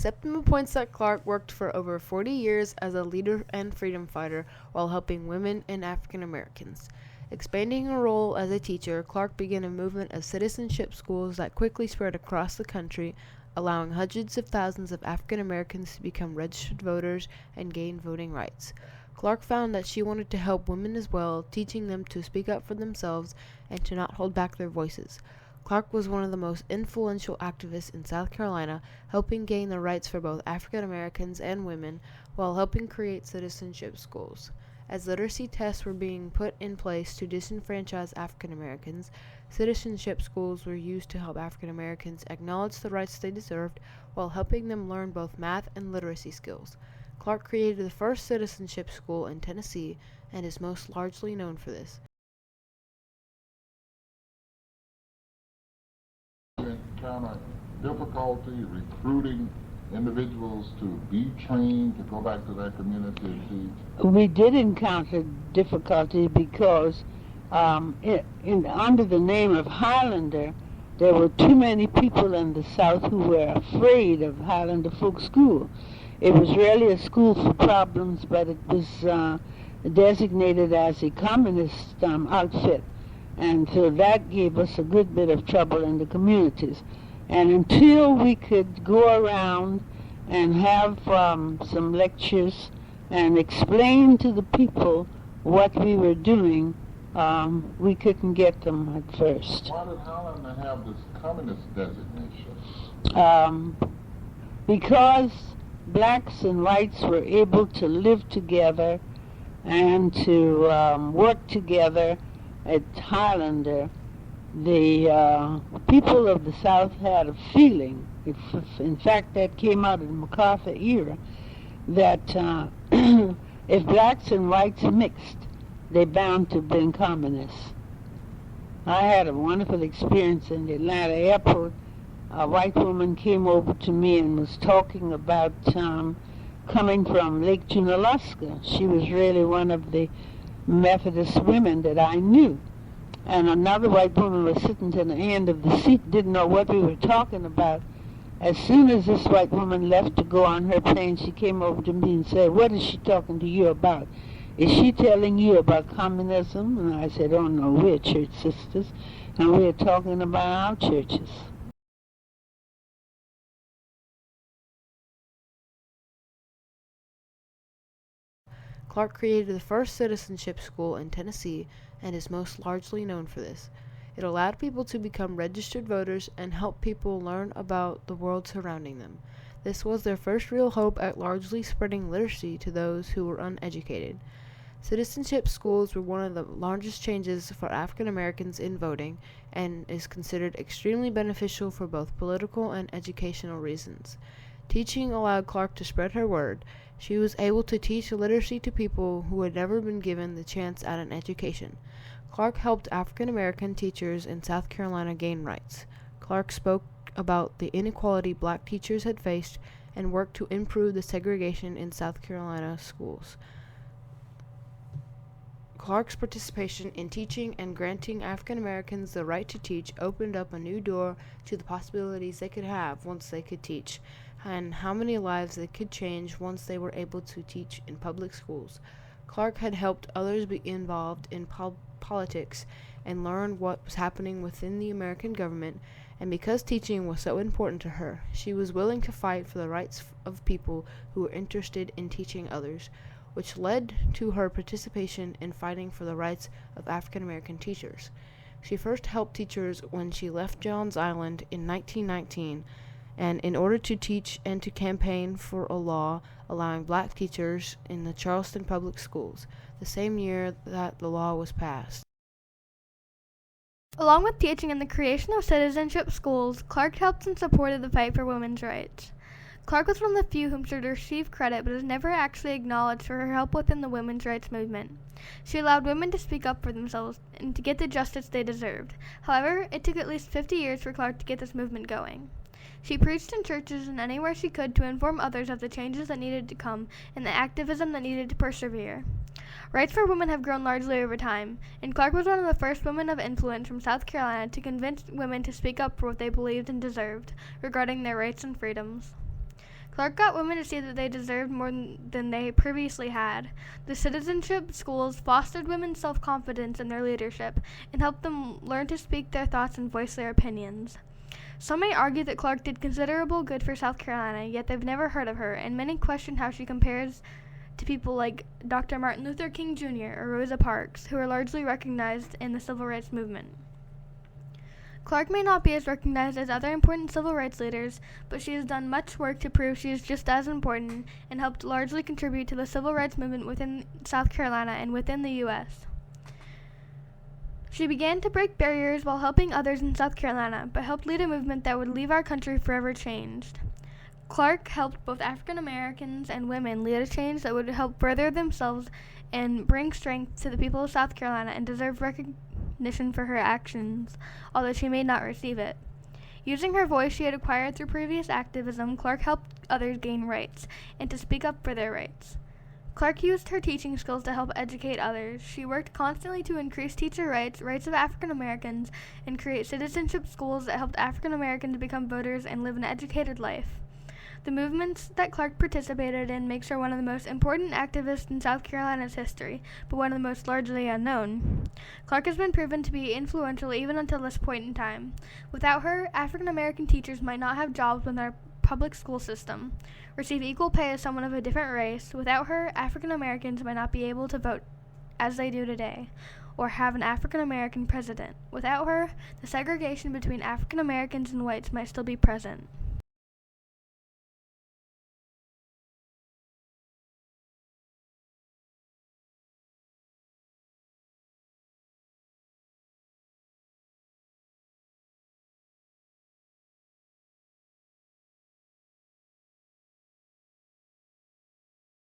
Septima Poinsette Clark worked for over 40 years as a leader and freedom fighter while helping women and African Americans. Expanding her role as a teacher, Clark began a movement of citizenship schools that quickly spread across the country, allowing hundreds of thousands of African Americans to become registered voters and gain voting rights. Clark found that she wanted to help women as well, teaching them to speak up for themselves and to not hold back their voices. Clark was one of the most influential activists in South Carolina, helping gain the rights for both African Americans and women while helping create citizenship schools. As literacy tests were being put in place to disenfranchise African Americans, citizenship schools were used to help African Americans acknowledge the rights they deserved while helping them learn both math and literacy skills. Clark created the first citizenship school in Tennessee and is most largely known for this. Encounter difficulty recruiting individuals to be trained to go back to their community and teach? We did encounter difficulty because under the name of Highlander, there were too many people in the South who were afraid of Highlander Folk School. It was really a school for problems, but it was designated as a communist outfit. And so that gave us a good bit of trouble in the communities. And until we could go around and have some lectures and explain to the people what we were doing, we couldn't get them at first. Why did Highlander have this communist designation? Because blacks and whites were able to live together and to work together at Highlander. The people of the South had a feeling, in fact that came out in the MacArthur era, that if blacks and whites mixed, they're bound to be communists. I had a wonderful experience in the Atlanta airport. A white woman came over to me and was talking about coming from Lake Junaluska. She was really one of the Methodist women that I knew. And another white woman was sitting to the end of the seat, didn't know what we were talking about. As soon as this white woman left to go on her plane, she came over to me and said, "What is she talking to you about? Is she telling you about communism?" And I said, "Oh no, we're church sisters, and we're talking about our churches." Clark created the first citizenship school in Tennessee and is most largely known for this. It allowed people to become registered voters and help people learn about the world surrounding them. This was their first real hope at largely spreading literacy to those who were uneducated. Citizenship schools were one of the largest changes for African Americans in voting and is considered extremely beneficial for both political and educational reasons. Teaching allowed Clark to spread her word. She was able to teach literacy to people who had never been given the chance at an education. Clark helped African American teachers in South Carolina gain rights. Clark spoke about the inequality black teachers had faced and worked to improve the segregation in South Carolina schools. Clark's participation in teaching and granting African Americans the right to teach opened up a new door to the possibilities they could have once they could teach, and how many lives they could change once they were able to teach in public schools. Clark had helped others be involved in politics and learn what was happening within the American government, and because teaching was so important to her, she was willing to fight for the rights of people who were interested in teaching others, which led to her participation in fighting for the rights of African American teachers. She first helped teachers when she left Johns Island in 1919, and in order to teach and to campaign for a law allowing black teachers in the Charleston public schools, the same year that the law was passed. Along with teaching and the creation of citizenship schools, Clark helped and supported the fight for women's rights. Clark was one of the few whom should receive credit but is never actually acknowledged for her help within the women's rights movement. She allowed women to speak up for themselves and to get the justice they deserved. However, it took at least 50 years for Clark to get this movement going. She preached in churches and anywhere she could to inform others of the changes that needed to come and the activism that needed to persevere. Rights for women have grown largely over time, and Clark was one of the first women of influence from South Carolina to convince women to speak up for what they believed and deserved regarding their rights and freedoms. Clark got women to see that they deserved more than they previously had. The citizenship schools fostered women's self-confidence in their leadership and helped them learn to speak their thoughts and voice their opinions. Some may argue that Clark did considerable good for South Carolina, yet they've never heard of her, and many question how she compares to people like Dr. Martin Luther King Jr. or Rosa Parks, who are largely recognized in the civil rights movement. Clark may not be as recognized as other important civil rights leaders, but she has done much work to prove she is just as important and helped largely contribute to the civil rights movement within South Carolina and within the U.S. She began to break barriers while helping others in South Carolina, but helped lead a movement that would leave our country forever changed. Clark helped both African Americans and women lead a change that would help further themselves and bring strength to the people of South Carolina and deserve recognition for her actions, although she may not receive it. Using her voice she had acquired through previous activism, Clark helped others gain rights and to speak up for their rights. Clark used her teaching skills to help educate others. She worked constantly to increase teacher rights, rights of African Americans, and create citizenship schools that helped African Americans become voters and live an educated life. The movements that Clark participated in makes her one of the most important activists in South Carolina's history, but one of the most largely unknown. Clark has been proven to be influential even until this point in time. Without her, African American teachers might not have jobs in our public school system, receive equal pay as someone of a different race. Without her, African Americans might not be able to vote as they do today, or have an African American president. Without her, the segregation between African Americans and whites might still be present.